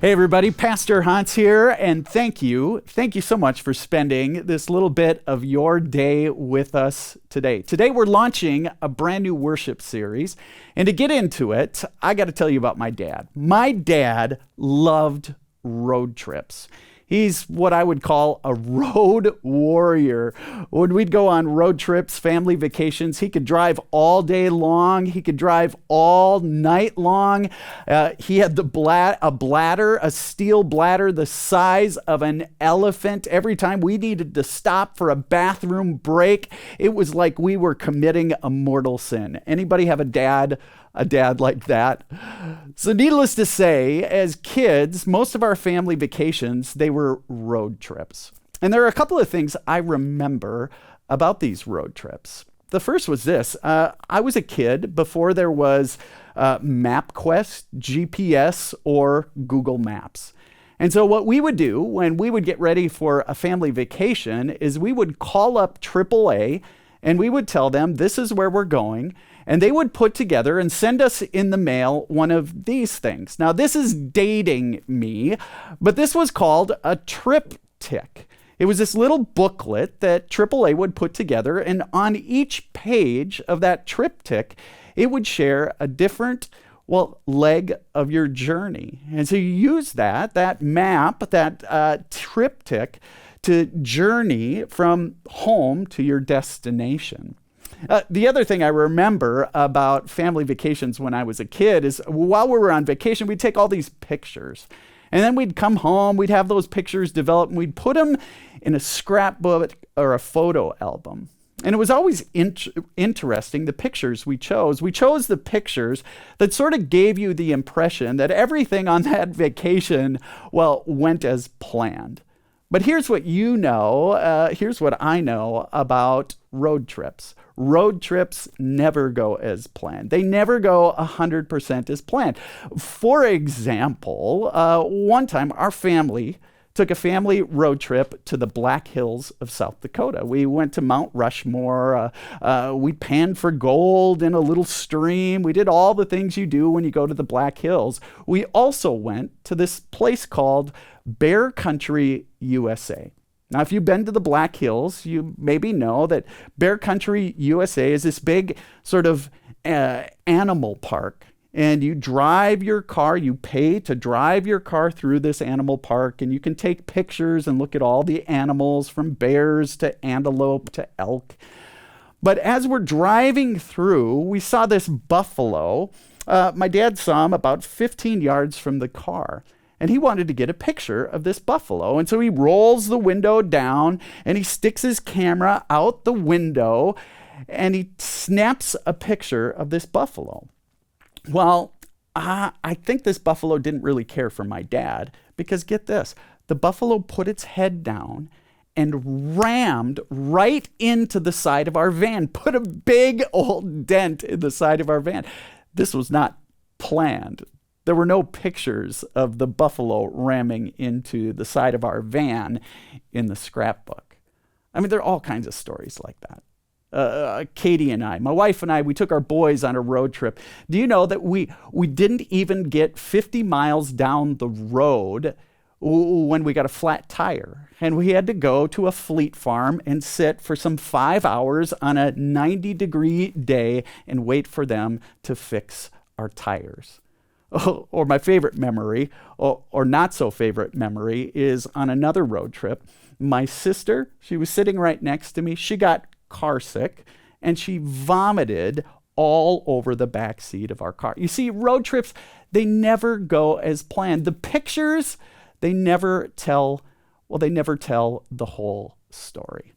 Hey everybody, Pastor Hans here, and thank you so much for spending this little bit of your day with us today. Today we're launching a brand new worship series, and to get into it, I got to tell you about my dad. My dad loved road trips. He's what I would call a road warrior. When we'd go on road trips, family vacations, he could drive all day long. He could drive all night long. He had a steel bladder the size of an elephant. Every time we needed to stop for a bathroom break, it was like we were committing a mortal sin. Anybody have a dad like that? So needless to say, as kids, most of our family vacations, they were road trips. And there are a couple of things I remember about these road trips. The first was this. I was a kid before there was MapQuest, GPS, or Google Maps. And so what we would do when we would get ready for a family vacation is we would call up AAA and we would tell them this is where we're going. And they would put together and send us in the mail one of these things. Now, this is dating me, but this was called a triptych. It was this little booklet that AAA would put together, and on each page of that triptych, it would share a different, leg of your journey. And so you use that map, that triptych, to journey from home to your destination. The other thing I remember about family vacations when I was a kid is while we were on vacation, we'd take all these pictures. And then we'd come home, we'd have those pictures developed, and we'd put them in a scrapbook or a photo album. And it was always interesting, the pictures we chose. We chose the pictures that sort of gave you the impression that everything on that vacation, went as planned. But here's what here's what I know about road trips. Road trips never go as planned. They never go 100% as planned. For example, one time our family took a family road trip to the Black Hills of South Dakota. We went to Mount Rushmore. We panned for gold in a little stream. We did all the things you do when you go to the Black Hills. We also went to this place called Bear Country, USA. Now, if you've been to the Black Hills, you maybe know that Bear Country, USA is this big sort of animal park. And you drive your car, you pay to drive your car through this animal park, and you can take pictures and look at all the animals from bears to antelope to elk. But as we're driving through, we saw this buffalo. My dad saw him about 15 yards from the car. And he wanted to get a picture of this buffalo. And so he rolls the window down and he sticks his camera out the window and he snaps a picture of this buffalo. Well, I think this buffalo didn't really care for my dad because get this, the buffalo put its head down and rammed right into the side of our van, put a big old dent in the side of our van. This was not planned. There were no pictures of the buffalo ramming into the side of our van in the scrapbook. I mean, there are all kinds of stories like that. Katie and I, my wife and I, we took our boys on a road trip. Do you know that we didn't even get 50 miles down the road when we got a flat tire? And we had to go to a fleet farm and sit for some 5 hours on a 90-degree day and wait for them to fix our tires. Or my favorite memory, or not so favorite memory, is on another road trip. My sister, she was sitting right next to me. She got car sick, and she vomited all over the back seat of our car. You see, road trips, they never go as planned. The pictures, they never tell the whole story.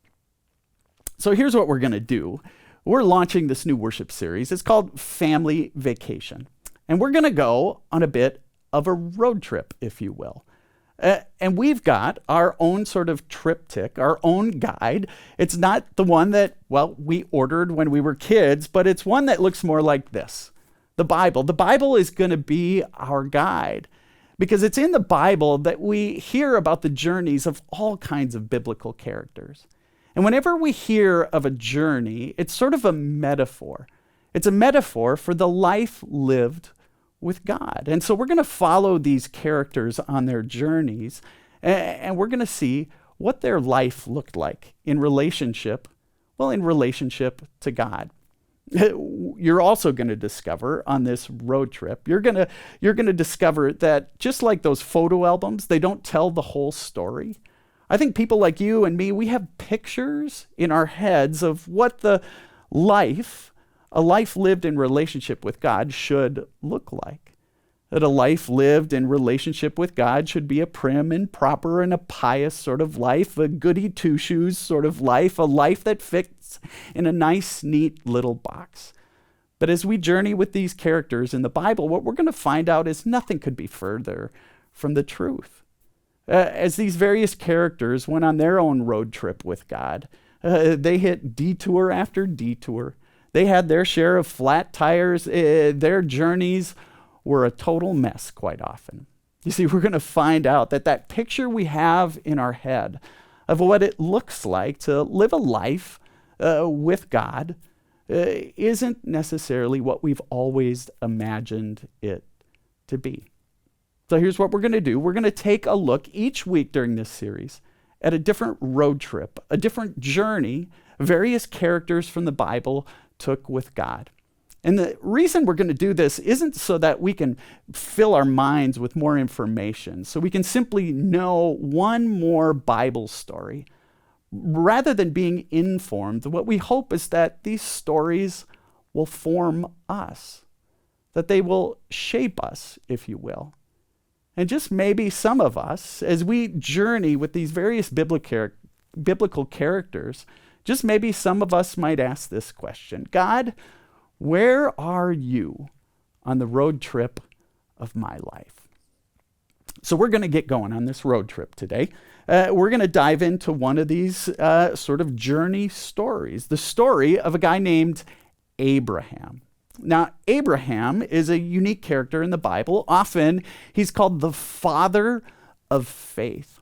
So here's what we're going to do. We're launching this new worship series. It's called Family Vacation. And we're going to go on a bit of a road trip, if you will. And we've got our own sort of triptych, our own guide. It's not the one that, we ordered when we were kids, but it's one that looks more like this. The Bible. The Bible is going to be our guide because it's in the Bible that we hear about the journeys of all kinds of biblical characters. And whenever we hear of a journey, it's sort of a metaphor. It's a metaphor for the life lived with God. And so we're going to follow these characters on their journeys, and we're going to see what their life looked like in relationship to God. You're also going to discover on this road trip, you're going to discover that just like those photo albums, they don't tell the whole story. I think people like you and me, we have pictures in our heads of what a life lived in relationship with God should look like. That a life lived in relationship with God should be a prim and proper and a pious sort of life, a goody two-shoes sort of life, a life that fits in a nice, neat little box. But as we journey with these characters in the Bible, what we're going to find out is nothing could be further from the truth. As these various characters went on their own road trip with God, they hit detour after detour. They had their share of flat tires. Their journeys were a total mess quite often. You see, we're going to find out that picture we have in our head of what it looks like to live a life with God isn't necessarily what we've always imagined it to be. So here's what we're going to do. We're going to take a look each week during this series at a different road trip, a different journey various characters from the Bible took with God. And the reason we're going to do this isn't so that we can fill our minds with more information, so we can simply know one more Bible story. Rather than being informed, what we hope is that these stories will form us, that they will shape us, if you will. And just maybe some of us, as we journey with these various biblical characters, just maybe some of us might ask this question: God, where are you on the road trip of my life? So we're going to get going on this road trip today. We're going to dive into one of these sort of journey stories, the story of a guy named Abraham. Now, Abraham is a unique character in the Bible. Often, he's called the father of faith.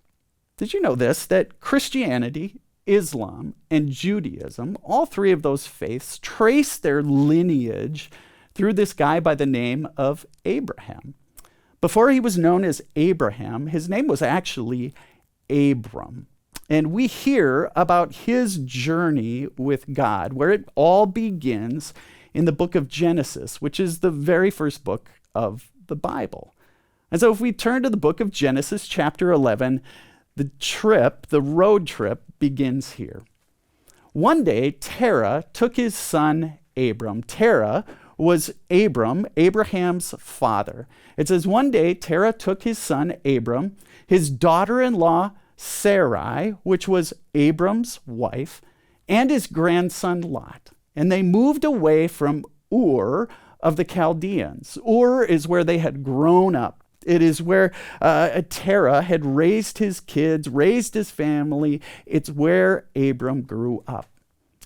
Did you know this? That Christianity, Islam, and Judaism, all three of those faiths, trace their lineage through this guy by the name of Abraham. Before he was known as Abraham, his name was actually Abram. And we hear about his journey with God, where it all begins in the book of Genesis, which is the very first book of the Bible. And so if we turn to the book of Genesis, chapter 11, the road trip begins here. One day, Terah took his son Abram. Terah was Abraham's father. It says, one day, Terah took his son Abram, his daughter-in-law Sarai, which was Abram's wife, and his grandson Lot. And they moved away from Ur of the Chaldeans. Ur is where they had grown up. It is where Terah had raised his kids, raised his family. It's where Abram grew up.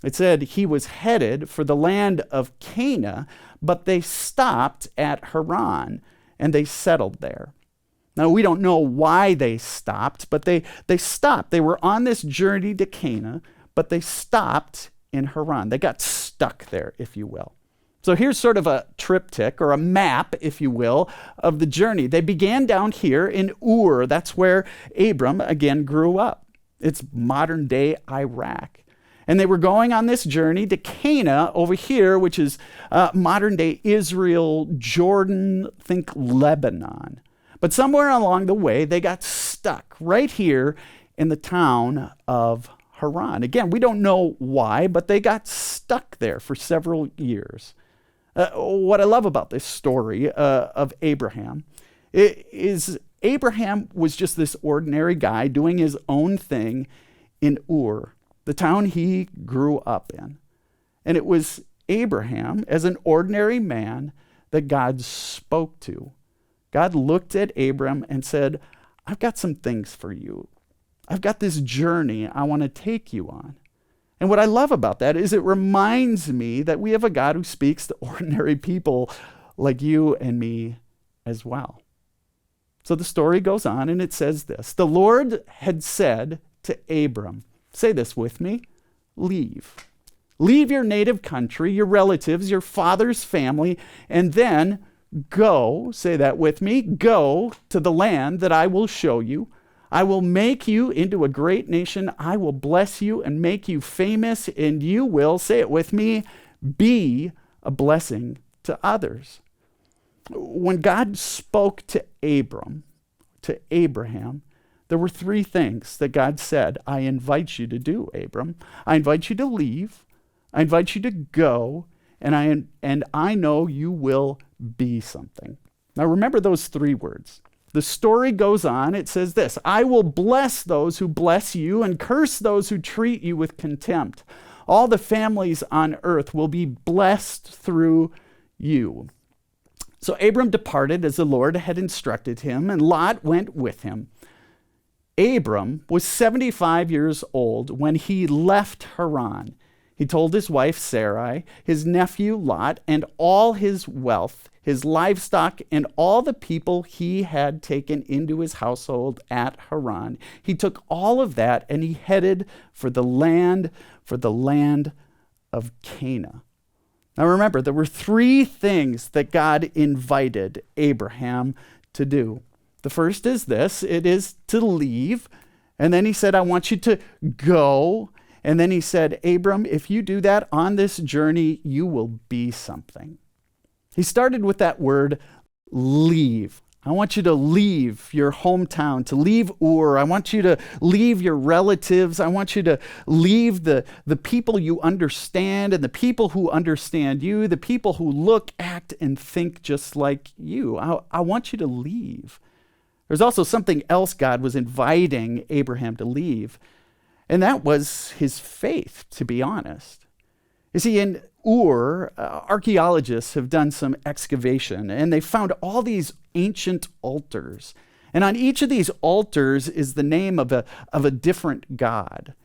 It said he was headed for the land of Canaan, but they stopped at Haran, and they settled there. Now, we don't know why they stopped, but they stopped. They were on this journey to Canaan, but they stopped in Haran. They got stuck there, if you will. So here's sort of a triptych, or a map, if you will, of the journey. They began down here in Ur. That's where Abram, again, grew up. It's modern-day Iraq. And they were going on this journey to Canaan over here, which is modern-day Israel, Jordan, think Lebanon. But somewhere along the way, they got stuck right here in the town of Haran. Again, we don't know why, but they got stuck there for several years. What I love about this story of Abraham is Abraham was just this ordinary guy doing his own thing in Ur, the town he grew up in. And it was Abraham, as an ordinary man, that God spoke to. God looked at Abram and said, I've got some things for you. I've got this journey I want to take you on. And what I love about that is it reminds me that we have a God who speaks to ordinary people like you and me as well. So the story goes on and it says this: the Lord had said to Abram, say this with me, leave. Leave your native country, your relatives, your father's family, and then Go, say that with me, go to the land that I will show you. I will make you into a great nation. I will bless you and make you famous, and you will, say it with me, be a blessing to others. When God spoke to Abraham, there were three things that God said, I invite you to do, Abram. I invite you to leave. I invite you to go, and I know you will be something. Now remember those three words. The story goes on. It says this, I will bless those who bless you and curse those who treat you with contempt. All the families on earth will be blessed through you. So Abram departed as the Lord had instructed him, and Lot went with him. Abram was 75 years old when he left Haran. He told his wife Sarai, his nephew Lot, and all his wealth, his livestock, and all the people he had taken into his household at Haran. He took all of that and he headed for the land of Canaan. Now remember, there were three things that God invited Abraham to do. The first is this, it is to leave. And then he said, I want you to go. And then he said, Abram, if you do that on this journey, you will be something. He started with that word, leave. I want you to leave your hometown, to leave Ur. I want you to leave your relatives. I want you to leave the people you understand and the people who understand you, the people who look, act, and think just like you. I want you to leave. There's also something else God was inviting Abraham to leave, and that was his faith, to be honest. You see, in Ur, archaeologists have done some excavation, and they found all these ancient altars. And on each of these altars is the name of a different god.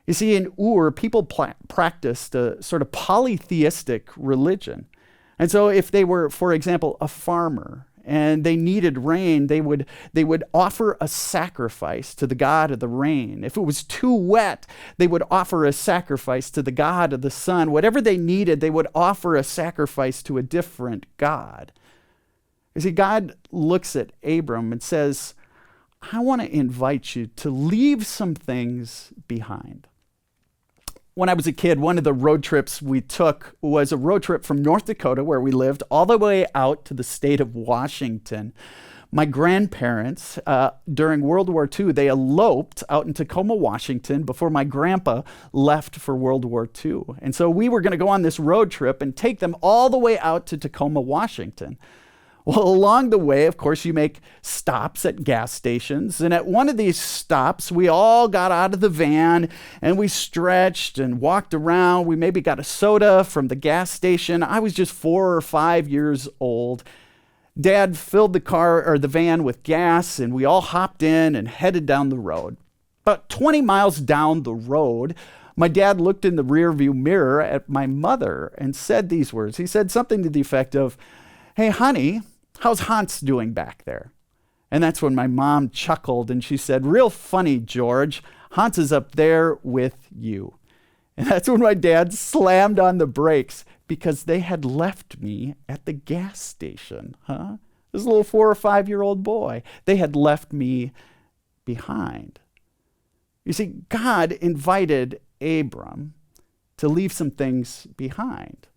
You see, in Ur, people practiced a sort of polytheistic religion. And so if they were, for example, a farmer, and they needed rain, they would offer a sacrifice to the god of the rain. If it was too wet, they would offer a sacrifice to the god of the sun. Whatever they needed, they would offer a sacrifice to a different god. You see, God looks at Abram and says, I want to invite you to leave some things behind. When I was a kid, one of the road trips we took was a road trip from North Dakota, where we lived, all the way out to the state of Washington. My grandparents, during World War II, they eloped out in Tacoma, Washington, before my grandpa left for World War II. And so we were going to go on this road trip and take them all the way out to Tacoma, Washington. Well, along the way, of course, you make stops at gas stations. And at one of these stops, we all got out of the van and we stretched and walked around. We maybe got a soda from the gas station. I was just 4 or 5 years old. Dad filled the van with gas, and we all hopped in and headed down the road. About 20 miles down the road, my dad looked in the rearview mirror at my mother and said these words. He said something to the effect of, "Hey, honey, how's Hans doing back there?" And that's when my mom chuckled and she said, "Real funny, George. Hans is up there with you." And that's when my dad slammed on the brakes, because they had left me at the gas station. This little 4 or 5-year-old boy. They had left me behind. You see, God invited Abram to leave some things behind.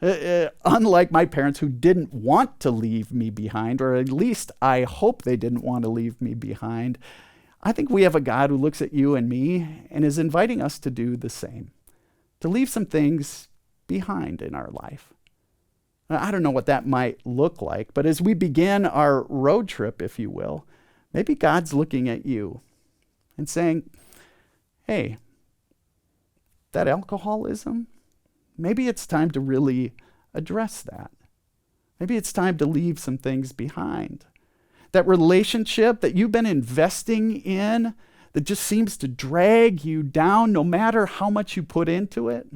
Unlike my parents, who didn't want to leave me behind, or at least I hope they didn't want to leave me behind, I think we have a God who looks at you and me and is inviting us to do the same, to leave some things behind in our life. I don't know what that might look like, but as we begin our road trip, if you will, maybe God's looking at you and saying, "Hey, that alcoholism, maybe it's time to really address that. Maybe it's time to leave some things behind. That relationship that you've been investing in that just seems to drag you down no matter how much you put into it,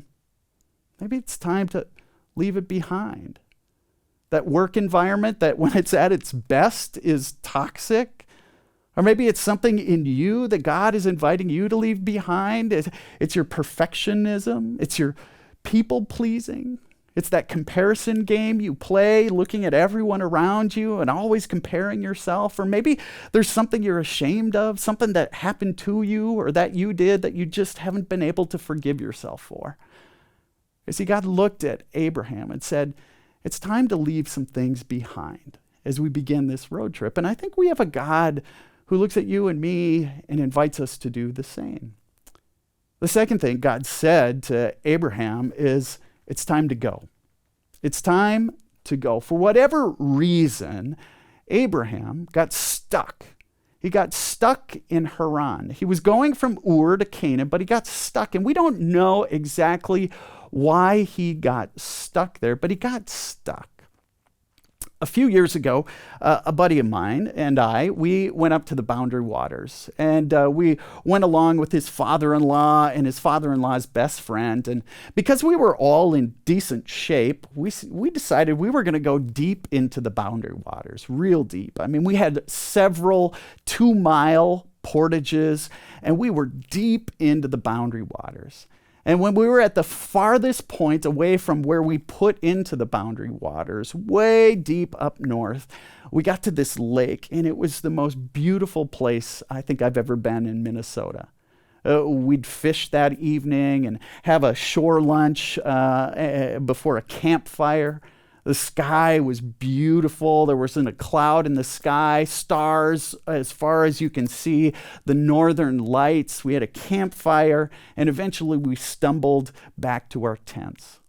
maybe it's time to leave it behind. That work environment that when it's at its best is toxic. Or maybe it's something in you that God is inviting you to leave behind. It's your perfectionism. It's your people pleasing. It's that comparison game you play, looking at everyone around you and always comparing yourself. Or maybe there's something you're ashamed of, something that happened to you or that you did that you just haven't been able to forgive yourself for. You see, God looked at Abraham and said, it's time to leave some things behind as we begin this road trip. And I think we have a God who looks at you and me and invites us to do the same. The second thing God said to Abraham is, it's time to go. It's time to go. For whatever reason, Abraham got stuck. He got stuck in Haran. He was going from Ur to Canaan, but he got stuck. And we don't know exactly why he got stuck there, but he got stuck. A few years ago, a buddy of mine and we went up to the Boundary Waters, and we went along with his father-in-law and his father-in-law's best friend. And because we were all in decent shape, we decided we were going to go deep into the Boundary Waters, real deep. I mean, we had several 2-mile portages, and we were deep into the Boundary Waters. And when we were at the farthest point away from where we put into the Boundary Waters, way deep up north, we got to this lake, and it was the most beautiful place I think I've ever been in Minnesota. We'd fish that evening and have a shore lunch before a campfire. The sky was beautiful. There wasn't a cloud in the sky, stars as far as you can see, the northern lights. We had a campfire, and eventually we stumbled back to our tents.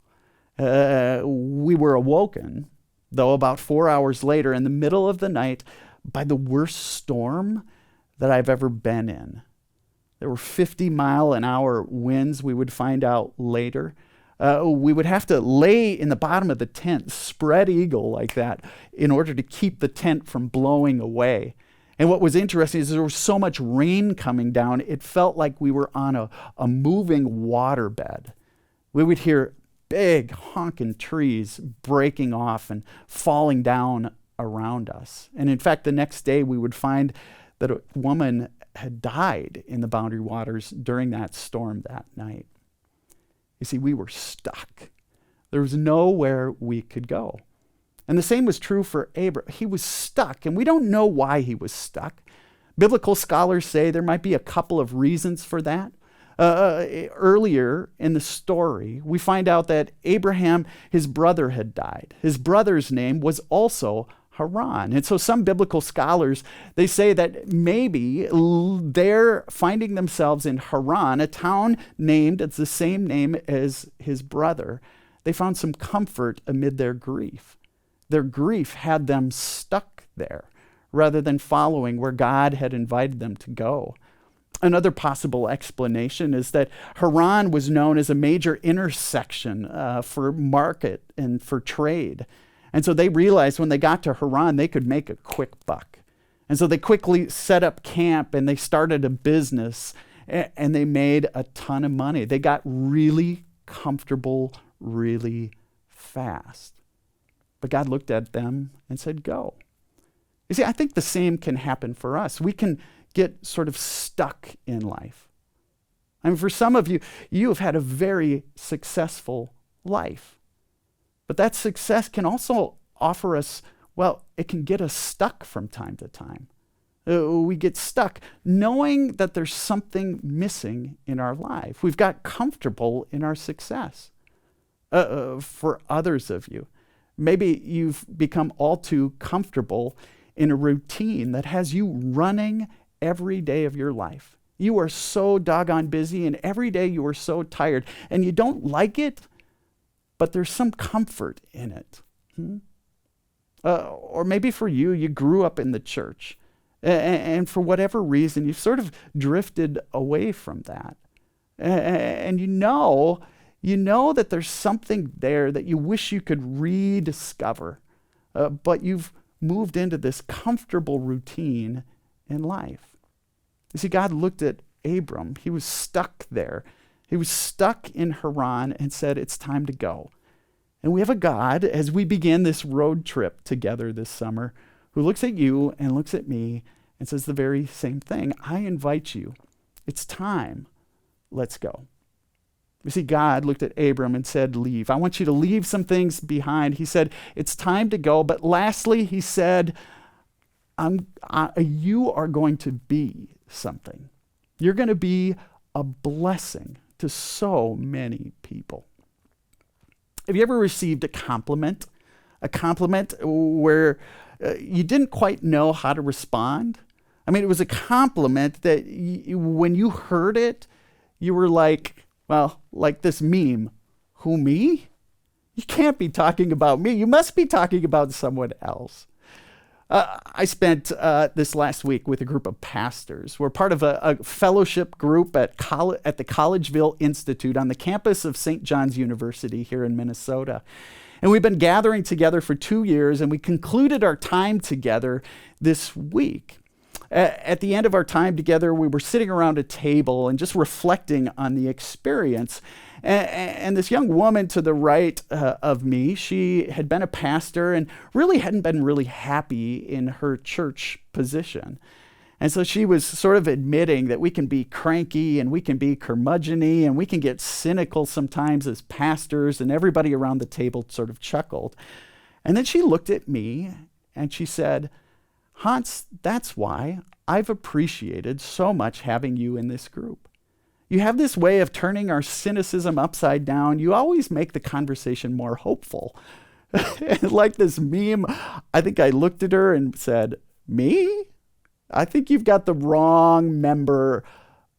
We were awoken, though, about 4 hours later in the middle of the night by the worst storm that I've ever been in. There were 50-mile-an-hour winds, we would find out later. We would have to lay in the bottom of the tent, spread eagle like that, in order to keep the tent from blowing away. And what was interesting is there was so much rain coming down, it felt like we were on a moving waterbed. We would hear big honking trees breaking off and falling down around us. And in fact, the next day we would find that a woman had died in the Boundary Waters during that storm that night. You see, we were stuck. There was nowhere we could go. And the same was true for Abram. He was stuck, and we don't know why he was stuck. Biblical scholars say there might be a couple of reasons for that. Earlier in the story, we find out that Abraham, his brother, had died. His brother's name was also Haran. And so some biblical scholars, they say that maybe they're finding themselves in Haran, a town named, it's the same name as his brother. They found some comfort amid their grief. Their grief had them stuck there rather than following where God had invited them to go. Another possible explanation is that Haran was known as a major intersection for market and for trade. And so they realized when they got to Haran, they could make a quick buck. And so they quickly set up camp and they started a business and they made a ton of money. They got really comfortable really fast. But God looked at them and said, go. You see, I think the same can happen for us. We can get sort of stuck in life. I mean, for some of you, you have had a very successful life. But that success can also offer us, well, it can get us stuck from time to time. We get stuck knowing that there's something missing in our life. We've got comfortable in our success. For others of you, maybe you've become all too comfortable in a routine that has you running every day of your life. You are so doggone busy, and every day you are so tired, and you don't like it, but there's some comfort in it. Or maybe for you, you grew up in the church, and for whatever reason, you've sort of drifted away from that. And you know that there's something there that you wish you could rediscover, but you've moved into this comfortable routine in life. You see, God looked at Abram. He was stuck there. He was stuck in Haran and said, it's time to go. And we have a God, as we begin this road trip together this summer, who looks at you and looks at me and says the very same thing. I invite you. It's time. Let's go. You see, God looked at Abram and said, leave. I want you to leave some things behind. He said, it's time to go. But lastly, he said, you are going to be something. You're going to be a blessing to so many people. Have you ever received a compliment? A compliment where you didn't quite know how to respond? I mean, it was a compliment that when you heard it, you were like, well, like this meme, who, me? You can't be talking about me. You must be talking about someone else. I spent this last week with a group of pastors. We're part of a fellowship group at the Collegeville Institute on the campus of St. John's University here in Minnesota. And we've been gathering together for 2 years, and we concluded our time together this week. At the end of our time together, we were sitting around a table and just reflecting on the experience. And this young woman to the right of me, she had been a pastor and really hadn't been really happy in her church position. And so she was sort of admitting that we can be cranky and we can be curmudgeon-y and we can get cynical sometimes as pastors, and everybody around the table sort of chuckled. And then she looked at me and she said, Hans, that's why I've appreciated so much having you in this group. You have this way of turning our cynicism upside down. You always make the conversation more hopeful. Like this meme, I think I looked at her and said, me? I think you've got the wrong member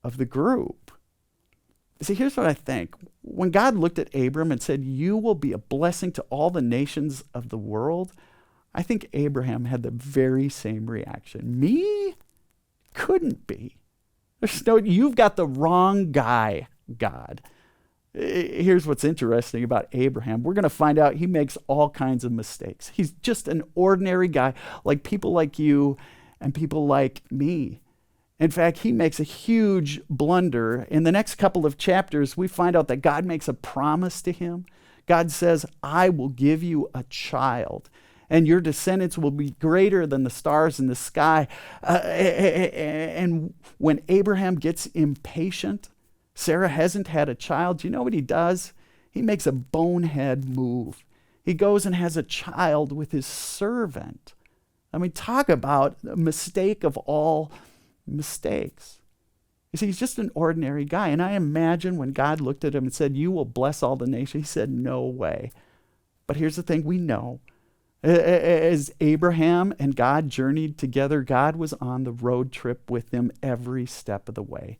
of the group. See, here's what I think. When God looked at Abram and said, you will be a blessing to all the nations of the world, I think Abraham had the very same reaction. Me? Couldn't be. You've got the wrong guy, God. Here's what's interesting about Abraham. We're going to find out he makes all kinds of mistakes. He's just an ordinary guy, like people like you and people like me. In fact, he makes a huge blunder. In the next couple of chapters, we find out that God makes a promise to him. God says, I will give you a child, and your descendants will be greater than the stars in the sky. And when Abraham gets impatient, Sarah hasn't had a child. Do you know what he does? He makes a bonehead move. He goes and has a child with his servant. I mean, talk about a mistake of all mistakes. You see, he's just an ordinary guy. And I imagine when God looked at him and said, you will bless all the nations, he said, no way. But here's the thing we know. As Abraham and God journeyed together, God was on the road trip with him every step of the way.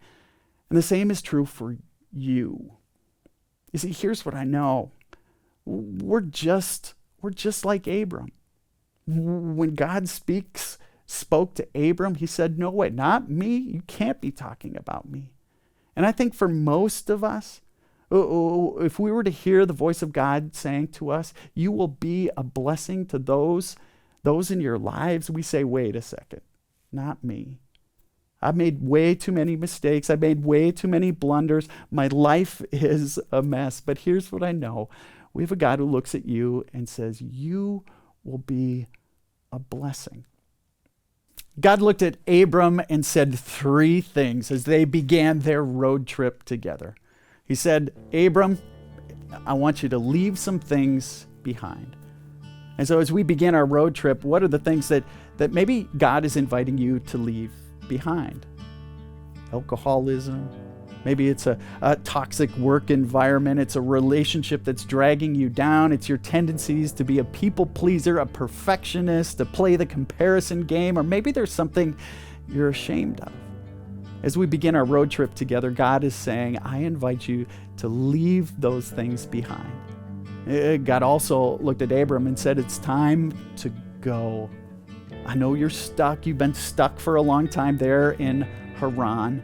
And the same is true for you. You see, here's what I know. We're just like Abram. When God spoke to Abram, he said, no way, not me. You can't be talking about me. And I think for most of us, if we were to hear the voice of God saying to us, you will be a blessing to those in your lives, we say, wait a second, not me. I've made way too many mistakes. I've made way too many blunders. My life is a mess. But here's what I know. We have a God who looks at you and says, you will be a blessing. God looked at Abram and said 3 things as they began their road trip together. He said, Abram, I want you to leave some things behind. And so as we begin our road trip, what are the things that maybe God is inviting you to leave behind? Alcoholism. Maybe it's a toxic work environment. It's a relationship that's dragging you down. It's your tendencies to be a people pleaser, a perfectionist, to play the comparison game, or maybe there's something you're ashamed of. As we begin our road trip together, God is saying, I invite you to leave those things behind. God also looked at Abram and said, it's time to go. I know you're stuck. You've been stuck for a long time there in Haran.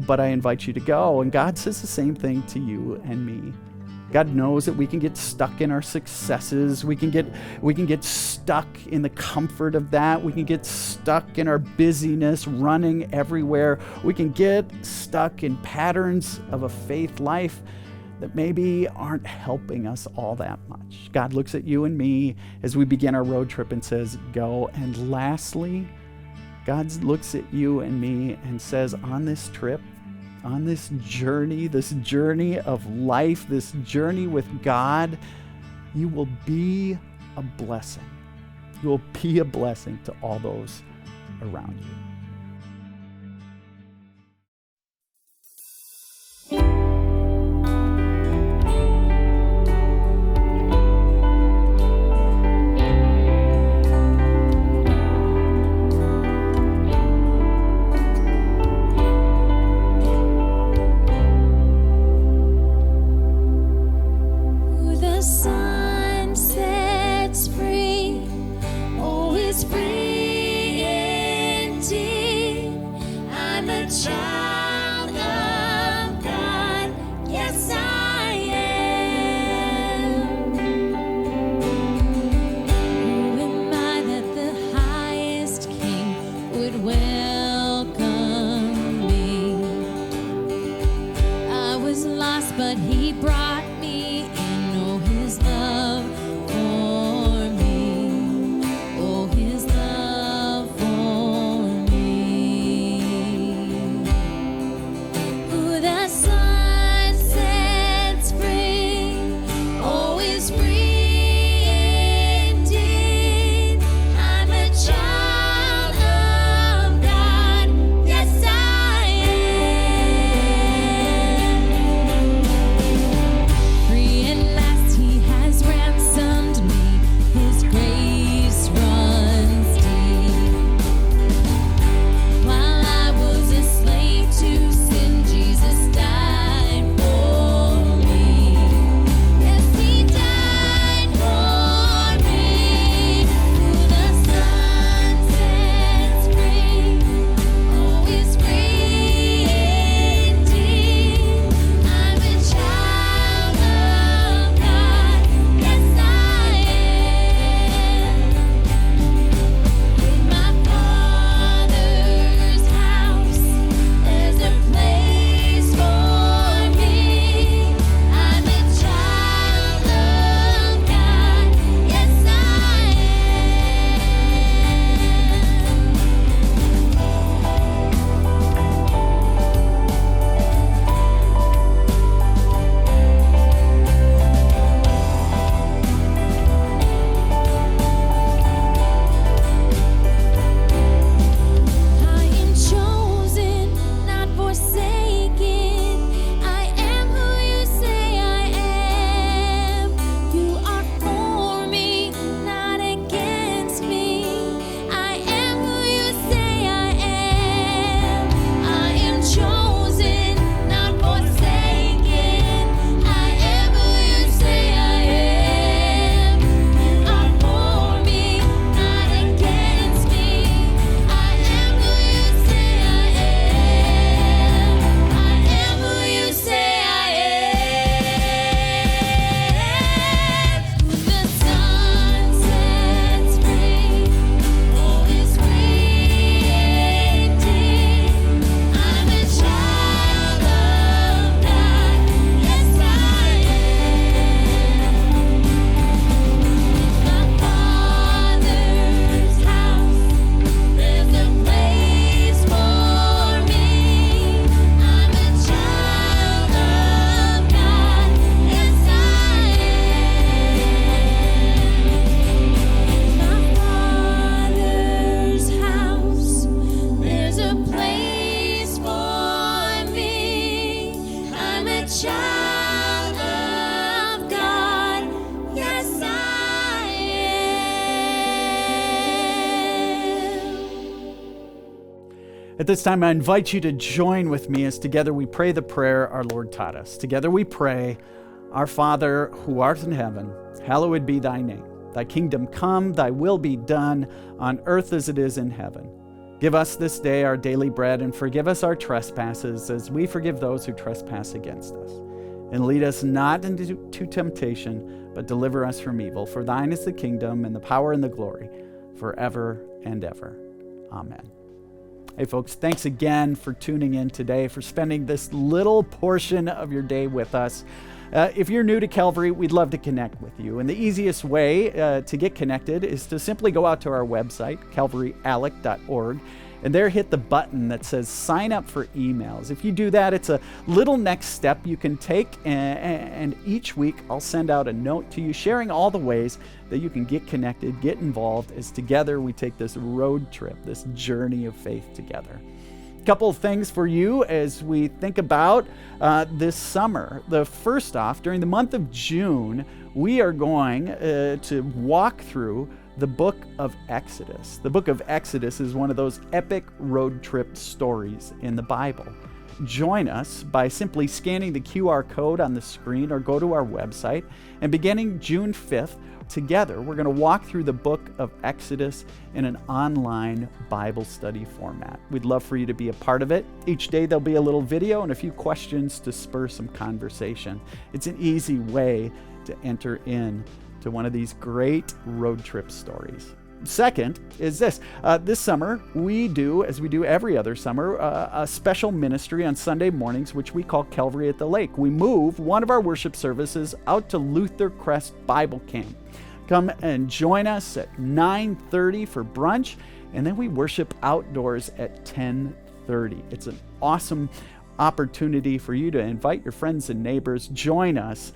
But I invite you to go. And God says the same thing to you and me. God knows that we can get stuck in our successes. We can get stuck in the comfort of that. We can get stuck in our busyness, running everywhere. We can get stuck in patterns of a faith life that maybe aren't helping us all that much. God looks at you and me as we begin our road trip and says, go. And lastly, God looks at you and me and says, on this trip, on this journey of life, this journey with God, you will be a blessing. You will be a blessing to all those around you. But he brought me in. Oh, his love for me. Oh, his love for me. Who the sun sets free, oh, is free indeed. I'm a child of God. Yes, I am. Free at last, he has ransomed me. His grace runs deep. While I was a slave to sin, Jesus died for me. Yes, he died for me. Who the sun sets free, oh, is free indeed. I'm a child of God. Yes, I am. In my Father's house, there's a place for me. I'm a child of God. Yes, I I am chosen, not forsaken. I am who you say I am. You are for me, not against me. I am who you say I am. I am chosen, not forsaken. I am who you say I am. You are for me, not against me. I am who you say I am. I am who you say I am. Who the sun sets free, oh, is free indeed. I'm a child of God. Yes, I am. My Father's house, there's a place for me. I'm a child of God. Yes, I am. My Father's house, there's a place for me. I'm a child of God. Yes, I am. At this time, I invite you to join with me as together we pray the prayer our Lord taught us. Together we pray, Our Father, who art in heaven, hallowed be thy name. Thy kingdom come, thy will be done on earth as it is in heaven. Give us this day our daily bread, and forgive us our trespasses as we forgive those who trespass against us. And lead us not into temptation, but deliver us from evil. For thine is the kingdom and the power and the glory forever and ever. Amen. Hey folks, thanks again for tuning in today, for spending this little portion of your day with us. If you're new to Calvary, we'd love to connect with you. And the easiest way to get connected is to simply go out to our website, calvaryalec.org, and there hit the button that says sign up for emails. If you do that, it's a little next step you can take, and each week I'll send out a note to you sharing all the ways that you can get connected, get involved, as together we take this road trip, this journey of faith together. Couple of things for you as we think about this summer. The first off, during the month of June, we are going to walk through the book of Exodus. The book of Exodus is one of those epic road trip stories in the Bible. Join us by simply scanning the QR code on the screen or go to our website, and beginning June 5th, together, we're going to walk through the book of Exodus in an online Bible study format. We'd love for you to be a part of it. Each day there'll be a little video and a few questions to spur some conversation. It's an easy way to enter in to one of these great road trip stories. Second is this. This summer, we do, as we do every other summer, a special ministry on Sunday mornings, which we call Calvary at the Lake. We move one of our worship services out to Luther Crest Bible Camp. Come and join us at 9:30 for brunch, and then we worship outdoors at 10:30. It's an awesome opportunity for you to invite your friends and neighbors. Join us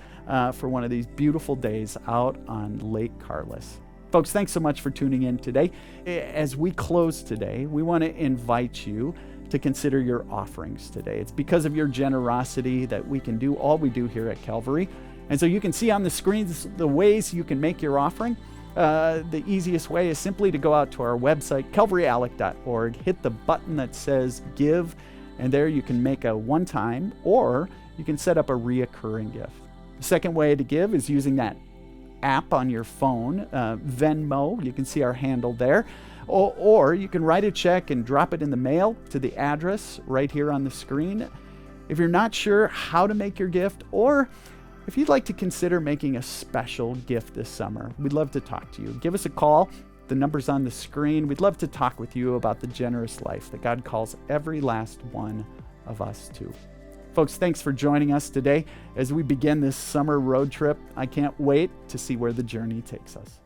for one of these beautiful days out on Lake Carlis. Folks, thanks so much for tuning in today. As we close today, we want to invite you to consider your offerings today. It's because of your generosity that we can do all we do here at Calvary. And so you can see on the screens the ways you can make your offering. The easiest way is simply to go out to our website, calvaryalec.org, hit the button that says Give, and there you can make a one-time, or you can set up a reoccurring gift. The second way to give is using that app on your phone, Venmo. You can see our handle there. Or you can write a check and drop it in the mail to the address right here on the screen. If you're not sure how to make your gift, or if you'd like to consider making a special gift this summer, we'd love to talk to you. Give us a call. The number's on the screen. We'd love to talk with you about the generous life that God calls every last one of us to. Folks, thanks for joining us today as we begin this summer road trip. I can't wait to see where the journey takes us.